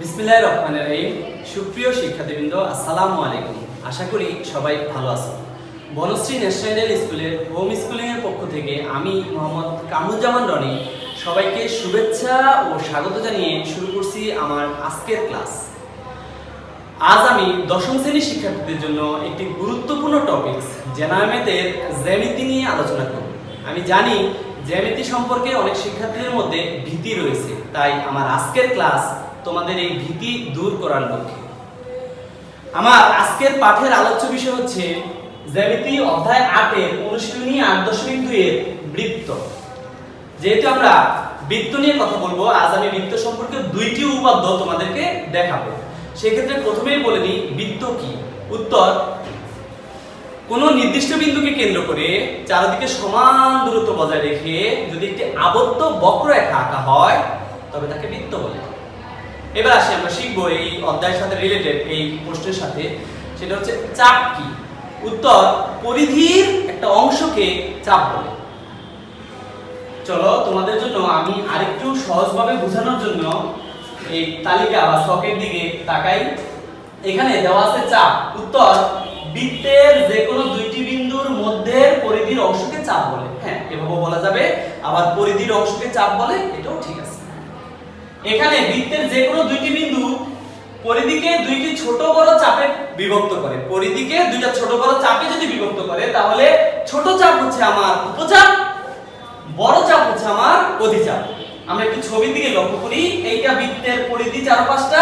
বিসমিল্লাহির রহমানির রহিম। সুপ্রিয় শিক্ষার্থীবৃন্দ, আসসালামু আলাইকুম। আশা করি সবাই ভালো আছেন। বনশ্রী ন্যাশনাল স্কুলের হোম স্কুলিং এর পক্ষ থেকে আমি মোহাম্মদ কামরুজ্জামান রনি সবাইকে শুভেচ্ছা ও স্বাগত জানিয়ে শুরু করছি আমার আজকের ক্লাস। আজ আমি দশম শ্রেণীর শিক্ষার্থীদের জন্য একটি গুরুত্বপূর্ণ টপিক জ্যামিতির জ্যামিতি নিয়ে আলোচনা করব। আমি জানি জ্যামিতি সম্পর্কে অনেক শিক্ষার্থীদের মধ্যে ভীতি রয়েছে, তাই আমার আজকের ক্লাস তোমাদের এই ভীতি দূর করার লক্ষ্যে। আমার আজকের পাঠের আলোচ্য বিষয় হচ্ছে জ্যামিতি অধ্যায় 8 এর অনুশীলনী 8.2 এর বৃত্ত। যেহেতু আমরা বৃত্ত নিয়ে কথা বলবো, আজ আমি বৃত্ত সম্পর্কে দুইটি উপপাদ্য তোমাদেরকে দেখাবো। সেক্ষেত্রে প্রথমেই বলে নিই বৃত্ত কি। উত্তর: কোন নির্দিষ্ট বিন্দুকে কেন্দ্র করে চারিদিকে সমান দূরত্ব বজায় রেখে যদি একটি আবদ্ধ বক্ররেখা আঁকা হয় তবে তাকে বৃত্ত বলে। এবার আসি, আমরা শিখবো এই অধ্যায়ের সাথে রিলেটেড এই প্রশ্নের সাথে, সেটা হচ্ছে চাপ কি। উত্তর: পরিধির একটা অংশকে চাপ বলে। চলো তোমাদের জন্য আমি আরেকটু সহজভাবে বোঝানোর জন্য এই তালিকা বা ছকের দিকে তাকাই। এখানে দেওয়া আছে চাপ। উত্তর: বৃত্তের যে কোনো দুইটি বিন্দুর মধ্যে পরিধির অংশকে চাপ বলে। হ্যাঁ, এভাবে বলা যাবে। আবার পরিধির অংশকে চাপ বলে, এটাও ঠিক আছে। এখানে বৃত্তের যে কোনো দুইটি বিন্দু পরিধিকে দুইটি ছোট বড় চাপে বিভক্ত করে। পরিধিকে দুইটা ছোট বড় চাপে যদি বিভক্ত করে, তাহলে ছোট চাপ হচ্ছে আমার উপচাপ, বড় চাপ হচ্ছে আমার অধিচাপ। আমরা একটু ছবির দিকে লক্ষ্য করি। এইটা বৃত্তের পরিধি 4-5টা,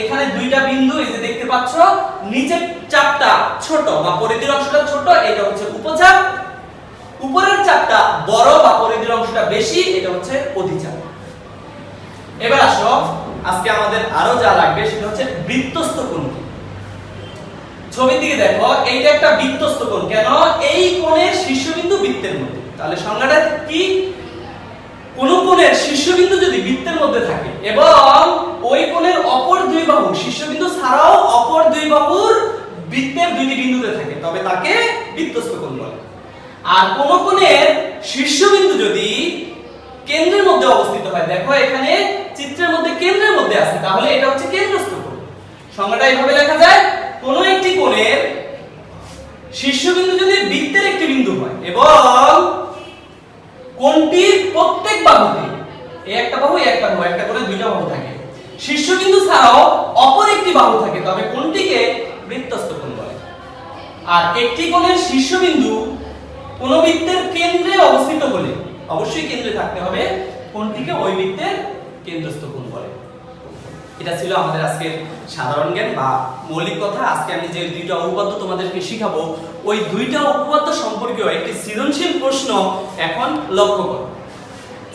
এখানে দুইটা বিন্দু এই যে দেখতে পাচ্ছ। নিচের চাপটা ছোট বা পরিধির অংশটা ছোট, এটা হচ্ছে উপচাপ। উপরের চাপটা বড় বা পরিধির অংশটা বেশি, এটা হচ্ছে অধিচাপ। এবার আসো, আজকে আমাদের আরো যা লাগবে সেটা হচ্ছে বৃত্তস্থ কোণ কি। ছবির দিকে দেখো, এইটা একটা বৃত্তস্থ কোণ। কেন? এই কোণের শীর্ষবিন্দু বৃত্তের মধ্যে। তাহলে সংজ্ঞাটা কি? কোন কোণের শীর্ষবিন্দু যদি বৃত্তের মধ্যে থাকে এবং ওই কোণের অপর দুই বাহু শীর্ষবিন্দু ছাড়াও অপর দুই বাহুর বৃত্তের দুইটি বিন্দুতে থাকে, তবে তাকে বৃত্তস্থ কোণ বলে। আর কোন কোণের শীর্ষবিন্দু যদি কেন্দ্রের মধ্যে অবস্থিত হয়, দেখো এখানে চিত্রের মধ্যে কেন্দ্রের মধ্যে আছে, তাহলে এটা হচ্ছে কেন্দ্রস্থ কোণ। সংজ্ঞাটা এইভাবে লেখা যায়: কোন একটি কোণের শীর্ষবিন্দু যদি বৃত্তের একটি বিন্দু হয় এবং কোণটির প্রত্যেক বাহুতে একটা বাহু একটা বাহু, একটা করে দুইটা বাহু থাকে, শীর্ষবিন্দু ছাড়াও অপর একটি বাহু থাকে, তবে কোণটিকে বৃত্তস্থ কোণ বলে। আর একটি কোণের শীর্ষবিন্দু কোন বৃত্তের কেন্দ্রে অবস্থিত হলে, অবশ্যই কেন্দ্রে থাকতে হবে, কোণটিকে ওই বৃত্তের কেন্দ্রস্থ কোণ বলে। এটা ছিল আমাদের আজকের সাধারণ জ্ঞান বা মৌলিক কথা। আজকে আমি যে দুইটা উপপাদ্য তোমাদেরকে শিখাবো, ওই দুইটা উপপাদ্য সম্পর্কেও একটি সৃজনশীল প্রশ্ন এখন লক্ষ্য করো।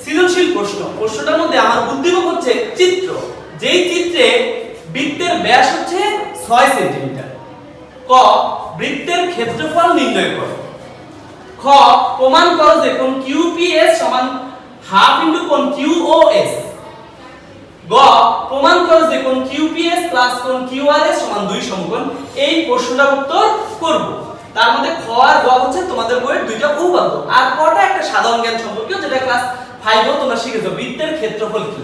সৃজনশীল প্রশ্নটার মধ্যে আমার উদ্দীপক হচ্ছে চিত্র। যেই চিত্রে বৃত্তের ব্যাস হচ্ছে 6 সেন্টিমিটার। ক, বৃত্তের ক্ষেত্রফল নির্ণয় করো। খ, প্রমাণ করো যে কোণ QPS সমান হাফ ইনটু কোণ QOS। গ, প্রমাণ করো যে কোণ QPS প্লাস কোণ QRS সমান 2 সমকোণ। এই প্রশ্নটার উত্তর করব। তার মধ্যে খ আর গ হচ্ছে তোমাদের বইয়ের দুইটা উপপাদ্য, আর কটা একটা সাধারণ জ্ঞান সম্পর্কে, যেটা ক্লাস 5 এ তোমরা শিখেছো। বৃত্তের ক্ষেত্রফল কি?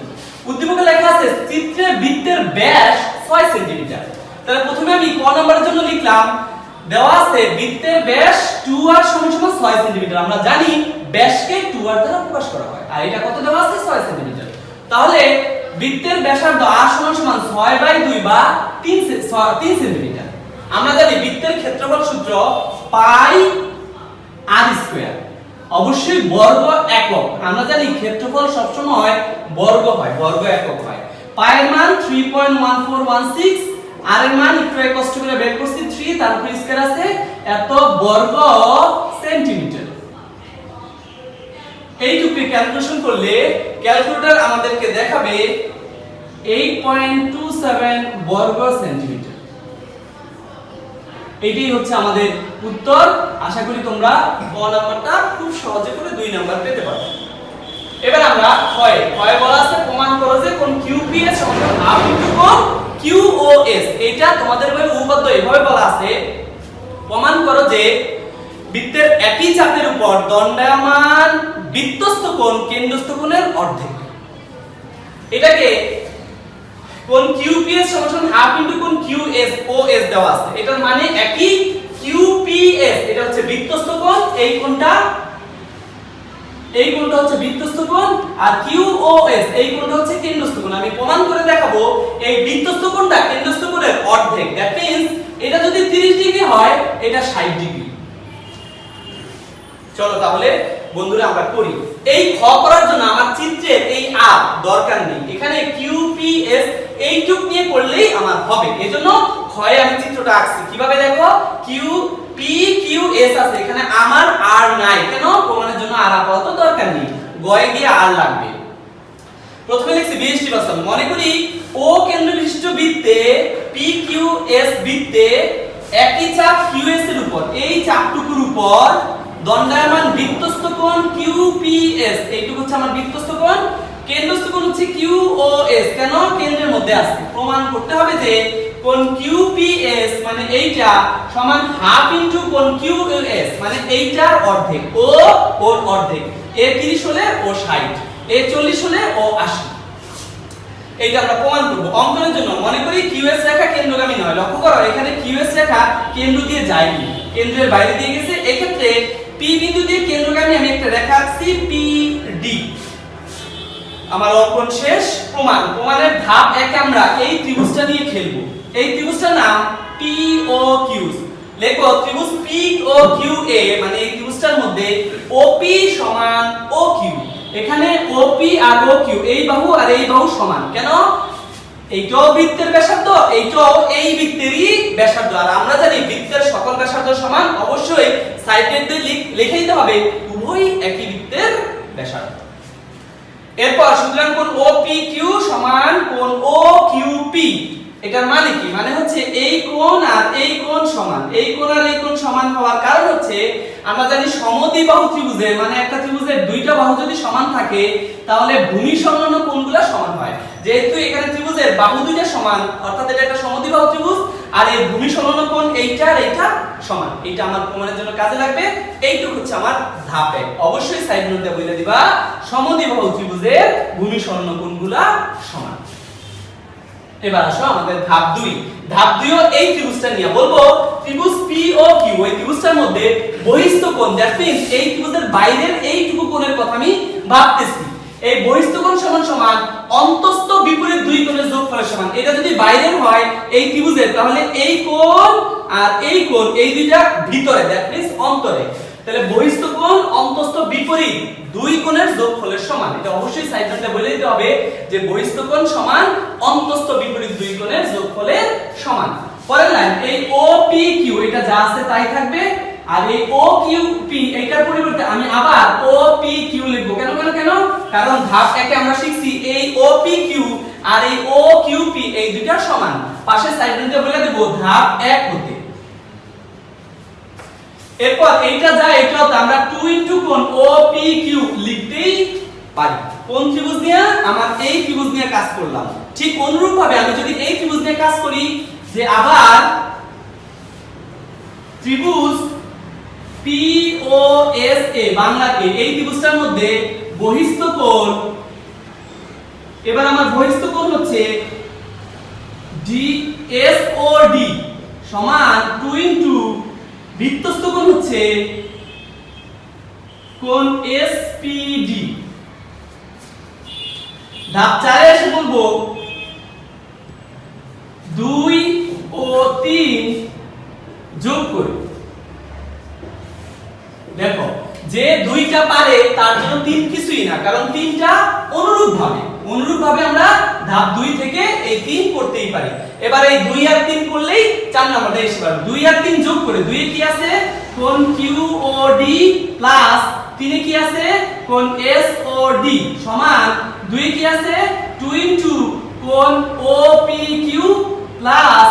উদ্দীপকে লেখা আছে চিত্রে বৃত্তের ব্যাস 6 সেন্টিমিটার। তাহলে প্রথমে আমি ক নাম্বারের জন্য লিখলাম, দেওয়া আছে বৃত্তের ব্যাস 2r সমান 6 সেন্টিমিটার। আমরা জানি ব্যাসকে 2r দ্বারা প্রকাশ করা হয়, আর এটা কত দেওয়া আছে? 6 সেন্টিমিটার। তাহলে বৃত্তের ব্যাসার্ধ r সমান 6/2 বা 3 সেন্টিমিটার। আমরা জানি বৃত্তের ক্ষেত্রফল সূত্র পাই r স্কয়ার। অবশ্যই বর্গ একক। আমরা জানি ক্ষেত্রফল সব সময় বর্গ হয়, বর্গ একক হয়। পাই এর মান 3.1416, আর এর মান একটু কষ্ট করে বের করছি 3, তারপর স্কয়ার আছে এত বর্গ সেন্টিমিটার। এইটুকু ক্যালকুলেশন করলে ক্যালকুলেটর আমাদেরকে দেখাবে 8.27 বর্গ সেন্টিমিটার। এটাই হচ্ছে আমাদের উত্তর। আশা করি তোমরা ক নাম্বারটা খুব সহজে করে 2 নাম্বার পেতে পারবে। এবার আমরা ক্ষয় বলা আছে প্রমাণ করো যে কোণ QPS সমান হাফ ইনটু কোণ QOS। এটা তোমাদের বইয়ের উপপাদ্য এভাবে বলা আছে, প্রমাণ করো যে বৃত্তের একই চাপের উপর দণ্ডায়মান বৃত্তস্থ কোণ কেন্দ্রস্থ কোণের অর্ধেক। এটাকে কোণ QPS সমান হাফ ইনটু কোণ QSOS দেওয়া আছে, এটার মানে একই। QPS এটা হচ্ছে বৃত্তস্থ কোণ, এই কোণটা হচ্ছে বৃত্তস্থ কোণ, আর QOS এই কোণটা হচ্ছে কেন্দ্রস্থ কোণ। আমি প্রমাণ করে দেখাবো এই বৃত্তস্থ কোণটা কেন্দ্রস্থ কোণের অর্ধেক। দ্যাট মিন্স এটা যদি 30 ডিগ্রি হয় এটা 60 ডিগ্রি। চলো তাহলে বন্ধুরা আমরা করি। এই খ করার জন্য আমার চিত্রের এই আর দরকার নেই, এখানে QPS এইটুক নিয়ে করলেই আমার হবে। এজন্য খয়ে আমি চিত্রটা আঁকছি। কিভাবে দেখো, QPQS আছে, এখানে আমার আর নাই, কেন? প্রমাণের জন্য আর আপাতত দরকার নেই, গয়ে গিয়ে আর লাগবে। প্রথমে লিখছি 20 মনে করি ও কেন্দ্র বিশিষ্ট বৃত্তে PQS বৃত্তে একই চাপ QS এর উপর, এই চাপটুকুর উপর দণ্ডায়মান বৃত্তস্থ কোণ QPS, এইটুকু হচ্ছে আমার বৃত্তস্থ কোণ, কেন্দ্রস্থ কোণ হচ্ছে QOS। কেন? কেন্দ্রের মধ্যে আছে। প্রমাণ করতে হবে যে কোণ QPS মানে এইটা সমান হাফ ইনটু কোণ QOS মানে এইটার অর্ধেক, ও ওর অর্ধেক। এ 30 হলে ও 60, এ 40 হলে ও 80। এইটা আমরা প্রমাণ করব। অঙ্কনের জন্য মনে করি QS রেখা কেন্দ্রগামী নয়। লক্ষ্য করো এখানে QS রেখা কেন্দ্র দিয়ে যায়নি, কেন্দ্রের বাইরে দিয়ে গেছে। এই ক্ষেত্রে P বিন্দু দিয়ে কেন্দ্রগামী আমি একটা রেখা আঁকছি PD। আমার অঙ্কন শেষ। প্রমাণের ধাপ 1 আমরা এই ত্রিভুজটা নিয়ে খেলবো। এই ত্রিভুজটার নাম POQ। লেখো ত্রিভুজ POQA মানে এই ত্রিভুজটার মধ্যে OP সমান OQ। এখানে OP আর OQ এই বাহু আর এই বাহু সমান। কেন? এইটাও বৃত্তের ব্যাসার্ধ, এইটাও এই বৃত্তেরই ব্যাসার্ধ। আর আমরা জানি বৃত্তের সকল ব্যাসার্ধ সমান, অবশ্যই সাইডে লিখে দিতে হবে উভয়ই একই বৃত্তের ব্যাসার্ধ। এরপর সুতরাং কোণ OPQ সমান কোণ OQP। এটার মানে কি? মানে হচ্ছে এই কোণ আর এই কোণ সমান। এই কোণ আর এই কোণ সমান হওয়ার কারণ হচ্ছে আমরা জানি সমদ্বিবাহু ত্রিভুজে মানে একটা ত্রিভুজের দুইটা বাহু যদি সমান থাকে তাহলে ভূমি সংলগ্ন কোণগুলো সমান হয়। যেহেতু এখানে ত্রিভুজের বাহু দুইটা সমান, অর্থাৎ এটা একটা সমদ্বিবাহু ত্রিভুজ, আর এই ভূমি সংলগ্ন কোণ এইটা আর এইটা সমান। এইটা আমার প্রমাণের জন্য কাজে লাগবে। এইটুকু হচ্ছে আমার ধাপ 1। অবশ্যই সাইড নোটে বলে দিবা সমদ্বিবাহু ত্রিভুজের ভূমি সংলগ্ন কোণগুলো সমান। এবার আসো আমাদের ধাপ 2। ধাপ 2 ও এই ত্রিভুজটা নিয়ে বলবো ত্রিভুজ POQ। এই ত্রিভুজটার মধ্যে বহিস্থ কোণ, দ্যাট মিন্স এই ত্রিভুজের বাইরের এইটুকু কোণের কথা আমি ভাবতেছি। এই বহিস্থ কোণ সমান সমান অন্তস্থ বিপরীত দুই কোণের যোগফলের সমান। এটা যদি বাইরের হয় এই ত্রিভুজের, তাহলে এই কোণ আর এই কোণ এই দুইটা ভিতরে, দ্যাট মিন্স অন্তরে। তাহলে বহিস্থ কোণ অন্তস্থ বিপরীত দুই কোণের যোগফলের সমান। এটা অবশ্যই সাইড নোটে বলে দিতে হবে যে বহিস্থ কোণ সমান অন্তস্থ বিপরীত দুই কোণের যোগফলের সমান। পরের লাইন এই OPQ এটা যা আছে তাই থাকবে, আর এই OQP এটার পরিবর্তে আমি আবার OPQ লিখব। কেন? কারণ ধাপ 1 এ আমরা শিখছি এই OPQ আর এই OQP এই দুইটা সমান। পাশে সাইড নোটে বলে দেব ধাপ 1 হতে। এরপর এইটা যা এটাও আমরা 2 কোণ OPQ লিখতেই পারি। কোন ত্রিভুজ নিয়ে? আমার এই ত্রিভুজ নিয়ে কাজ করলাম। ঠিক অনুরূপভাবে আমি যদি এই ত্রিভুজ নিয়ে কাজ করি, যে আবার ত্রিভুজ POSA বাংলাকে এই ত্রিভুজটার মধ্যে বহিস্থ কোণ, এবার আমার বহিস্থ কোণ হচ্ছে DSOD সমান 2 বৃত্তস্থ কোণ হচ্ছে কোণ SPD। ধাপ 4 এ এসে বলবো 2 ও 3 যোগ করি। দেখো যে দুইটা পারে তার জন্য 3 কিছুই না, কারণ 3টা অনুরূপভাবে আমরা ধাপ 2 থেকে এই 3 করতেই পারি। এবার এই 2 আর 3 করলেই 4 নম্বরটা এসে পারবে। 2 আর 3 যোগ করে 2 এ কি আছে? কোণ QOD প্লাস 3 এ কি আছে? কোণ SOD সমান 2 এ কি আছে? 2 কোণ OPQ প্লাস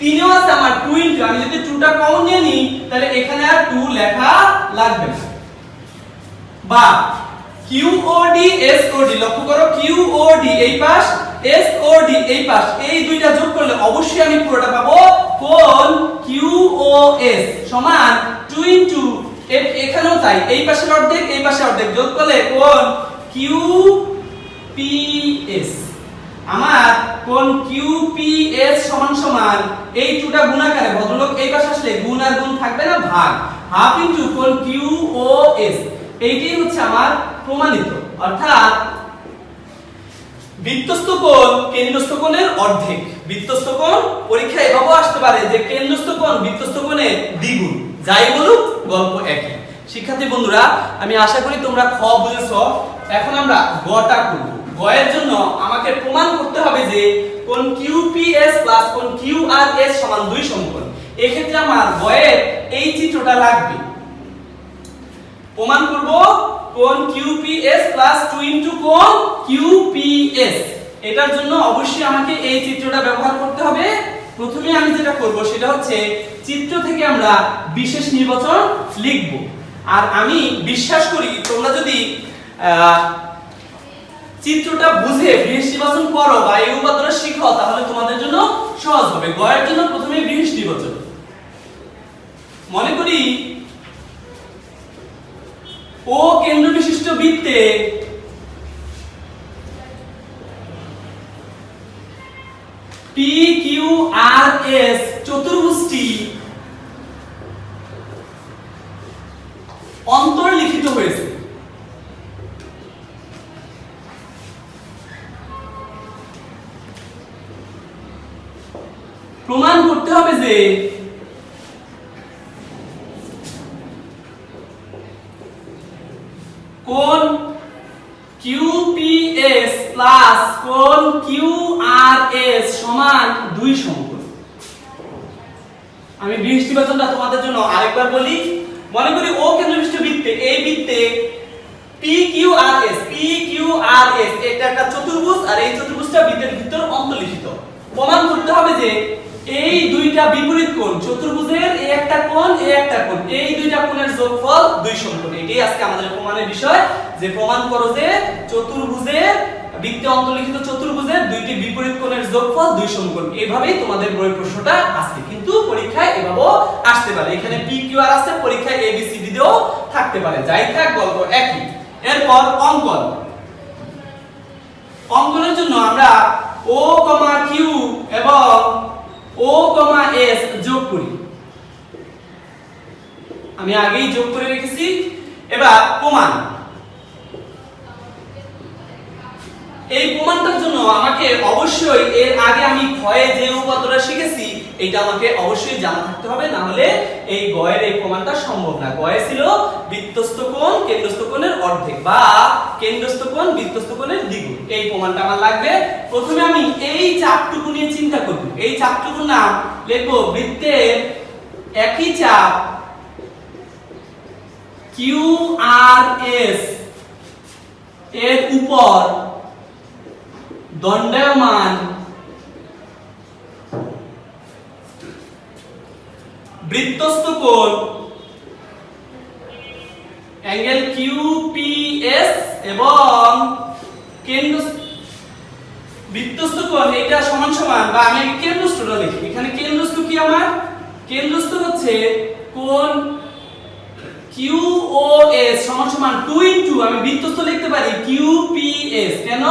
3 এও আছে আমার 2 আমি যদি 2টা কমন নিয়ে নিই তাহলে এখানে আর 2 লেখা লাগবে না। বা QOD SOD, লক্ষ্য করো QOD এই পাশ, SOD এই পাশ, এই দুইটা যোগ করলে অবশ্যই আমি পুরোটা পাবো কোণ QOS সমান 2 এখানেও তাই, এই পাশের অর্ধেক এই পাশের অর্ধেক যোগ করলে কোণ QPS। আমার কোণ QPS সমান সমান এই টুটা গুণাকারে, ভদ্রলোক এই পাশে আসলে গুণ আর গুণ থাকবে না, ভাগ, হাফ ইনটু কোণ QOS। এইটাই হচ্ছে আমার প্রমাণিত, অর্থাৎ বৃত্তস্থ কোণ কেন্দ্রস্থ কোণের অর্ধেক। বৃত্তস্থ কোণ পরীক্ষায় এভাবেও আসতে পারে যে কেন্দ্রস্থ কোণ বৃত্তস্থ কোণের দ্বিগুণ। যাই বলুক, গল্প একই। শিক্ষার্থী বন্ধুরা, আমি আশা করি তোমরা খ বুঝেছো। এখন আমরা গটা করব। গয়ের জন্য আমাকে প্রমাণ করতে হবে যে কোণ QPS প্লাস কোণ QRS সমান 2 সমকোণ। এই ক্ষেত্রে আমার গয়ের এই চিত্রটা লাগবে। প্রমাণ করব কোণ QPS প্লাস 2 ইনটু কোণ QPS। এটার জন্য অবশ্যই আমাকে এই চিত্রটা ব্যবহার করতে হবে। প্রথমে আমি যেটা করব সেটা হচ্ছে চিত্র থেকে আমরা বিশেষ নির্বাচন লিখব। আর আমি বিশ্বাস করি তোমরা যদি চিত্রটা বুঝে বিশেষ নির্বাচন করো বা এই উপাদানটা শিখো তাহলে তোমাদের জন্য সহজ হবে। গয়ের জন্য প্রথমে বিশেষ নির্বাচন। মনে করি ও কেন্দ্র বিশিষ্ট বৃত্তে PQRS চতুর্ভুজটি অন্তর্লিখিত হয়েছে। প্রমাণ করতে হবে যে কোণ QPS প্লাস কোণ QRS সমান 2 সমকোণ। আমি বিশেষ নির্বাচনটা তোমাদের জন্য আরেকবার বলি। মনে করি ও কেন্দ্রবিশিষ্ট বৃত্তে, এই বৃত্তে PQRS এটা একটা চতুর্ভুজ আর এই চতুর্ভুজটা বৃত্তের ভিতর অন্তর্লিখিত। প্রমাণ করতে হবে যে এই দুইটা বিপরীত কোণ, চতুর্ভুজের এই একটা কোণ এই একটা কোণ, এই দুইটা কোণের যোগফল 2 সমকোণ। এটাই আজকে আমাদের প্রমাণের বিষয়, যে প্রমাণ করো যে চতুর্ভুজের বৃত্তে অন্তর্লিখিত চতুর্ভুজের দুইটি বিপরীত কোণের যোগফল 2 সমকোণ। এইভাবেই তোমাদের বই প্রশ্নটা আসছে, কিন্তু পরীক্ষায় এভাবেও আসতে পারে। এখানে PQR আছে, পরীক্ষায় ABCD দিয়েও থাকতে পারে। যাই থাক, গল্প একই। এরপর অঙ্কন। অঙ্কনের জন্য আমরা O, Q এবং O, S যোগ করি। আমি আগেই যোগ করে রেখেছি। এবার প্রমাণ। এই প্রমাণটার জন্য আমাকে অবশ্যই এর আগে আমি ক্ষয়ে যে উপাদানটা শিখেছি এটা আমাকে অবশ্যই জানা থাকতে হবে, না হলে এই গয়ের এই প্রমাণটা সম্ভব না। গয়ে ছিল বৃত্তস্থ কোণ কেন্দ্রস্থ কোণের অর্ধেক বা কেন্দ্রস্থ কোণ বৃত্তস্থ কোণের দ্বিগুণ। এই প্রমাণটা আমার লাগবে। প্রথমে আমি এই চাপটুকু নিয়ে চিন্তা করব। এই চাপটুকুর নাম লিখব বৃত্তের একই চাপ QRS এর উপর দণ্ডায়মান বৃত্তস্থ কোণ অ্যাঙ্গেল QPS এবং বৃত্তস্থ কোণ এটা সমান সমান, বা আমি কেন্দ্রস্থটা লিখি। এখানে কেন্দ্রস্থ কি আমার? কেন্দ্রস্থ হচ্ছে কোণ QOS সমান সমান 2 ইনটু, আমি বৃত্তস্থ লিখতে পারি QPS। কেন?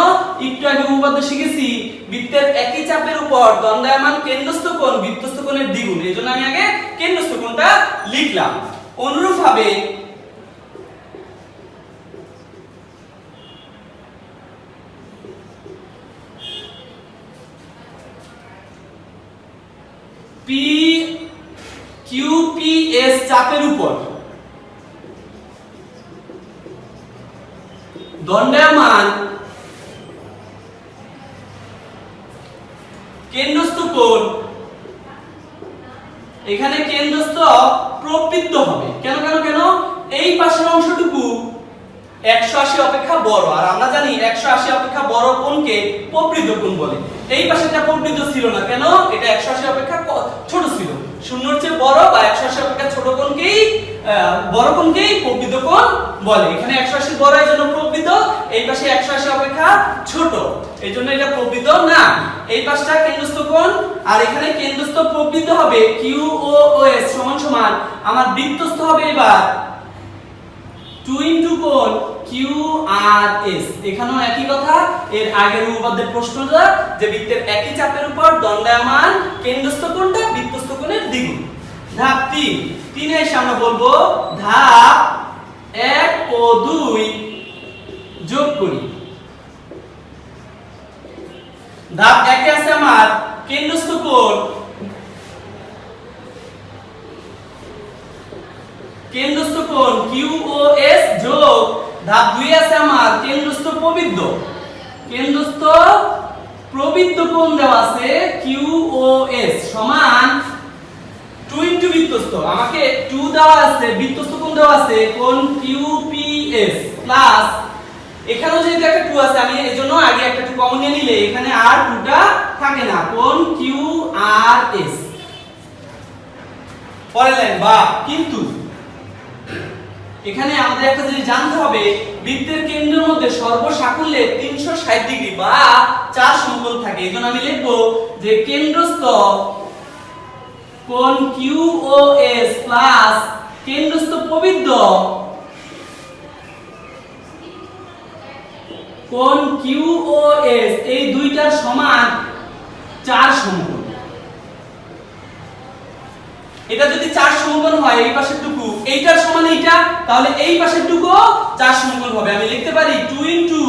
একটু আগে উপপাদ্য শিখেছি বৃত্তের একই চাপের উপর দণ্ডায়মান কেন্দ্রস্থ কোণ বৃত্তস্থ কোণের দ্বিগুণ। এজন্য আমি আগে কেন্দ্রস্থ কোণটা লিখলাম। অনুরূপভাবে QPS চাপের উপর দণ্ডায়মান কেন্দ্রস্থ কোণ, এখানে কেন্দ্রস্থ প্রবৃত্ত হবে। কেন কেন কেন? এই পাশের অংশটুকু 180 অপেক্ষা বড়, আর আমরা জানি 180 অপেক্ষা বড় কোণকে প্রবৃত্ত কোণ বলে। এই পাশেরটা প্রবৃত্ত ছিল না, কেন? এটা 180 অপেক্ষা ছোট ছিল। শূন্যর চেয়ে বড় বা 180 অপেক্ষা ছোট কোণকেই বড় কোণকেই প্রবৃত্ত কোণ বলে। এখানে 180 বড়, এজন্য প্রবৃত্ত। এই পাশে 180 অপেক্ষা ছোট, এজন্য এটা প্রবৃত্ত না। এই পাশটা কেন্দ্রস্থ কোণ, আর এখানে কেন্দ্রস্থ প্রবৃত্ত হবে QOS সমান সমান আমার বৃত্তস্থ হবে এবার 2 ইনটু কোণ কিউ আর এস। এখানেও একই কথা, এর আগের উপপাদ্যের প্রশ্নটা যে বৃত্তের একই চাপের উপর দণ্ডায়মান কেন্দ্রস্থ কোণটা বৃত্তস্থ কোণের দ্বিগুণ। ধাপ 3 এসে আমরা বলবো ধাপ 1 ও 2 যোগ করি। ধাপ 1 এ আছে আমার কেন্দ্রস্থ কোণ QoS যোগ ধাপ 2 এ আছে আমার কেন্দ্রস্থ প্রবৃত্ত কোণ দেওয়া আছে QoS সমান 2 ইনটু বৃত্তস্থ, আমাকে 2 দেওয়া আছে, বৃত্তস্থ কোণ দেওয়া আছে কোণ QPS প্লাস এখানেও যেহেতু একটা 2 আছে আমি এজন্য আগে একটা 2 কমন নিয়ে নিলে এখানে আর 2টা থাকে না, কোণ QRS। পরের লাইন বা কিন্তু এখানে আমাদের একটা জিনিস জানতে হবে, বৃত্তের কেন্দ্রের মধ্যে সর্বসাকুল্যে 360 ডিগ্রি বা 4 সমকোণ থাকে। এজন্য আমি লিখব যে কেন্দ্রস্থ কোণ QoS প্লাস কেন্দ্রস্থ প্রবৃদ্ধ কোণ QoS এই দুইটার সমান 4 সমকোণ। এটা যদি 4 সমকোণ হয় এই পাশের টুকু এইটার সমান এইটা, তাহলে এই পাশের টুকু 4 সমকোণ হবে। আমি লিখতে পারি 2 ইনটু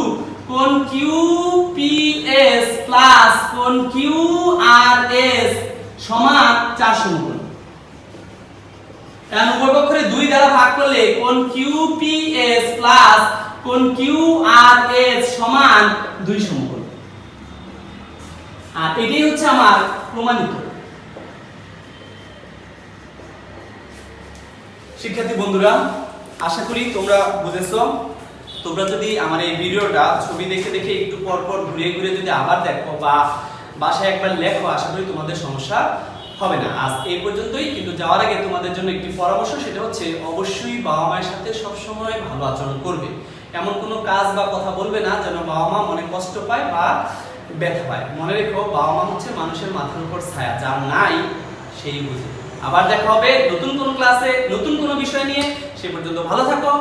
কোণ QPS প্লাস কোণ QRS সমান 4 সমকোণ। এখন উভয় পক্ষের 2 দ্বারা ভাগ করলে কোণ QPS প্লাস কোণ QRS সমান 2 সমকোণ। আর এটাই হচ্ছে আমার প্রমাণিত। শিক্ষার্থী বন্ধুরা, আশা করি তোমরা বুঝেছো। তোমরা যদি আমার এই ভিডিওটা ছবি দেখে দেখে একটু পর পর ঘুরে ঘুরে যদি আবার দেখো বা বাসায় একবার লেখো, আশা করি তোমাদের সমস্যা হবে না। আজ এই পর্যন্তই, কিন্তু যাওয়ার আগে তোমাদের জন্য একটি পরামর্শ, সেটা হচ্ছে অবশ্যই বাবা মায়ের সাথে সবসময় ভালো আচরণ করবে। এমন কোনো কাজ বা কথা বলবে না যেন বাবা মা মনে কষ্ট পায় বা ব্যথা পায়। মনে রেখো, বাবা মা হচ্ছে মানুষের মাথার উপর ছায়া, যার নাই সেই বুঝে। আবার দেখা হবে নতুন কোনো ক্লাসে নতুন কোনো বিষয় নিয়ে। সে পর্যন্ত ভালো থাকো।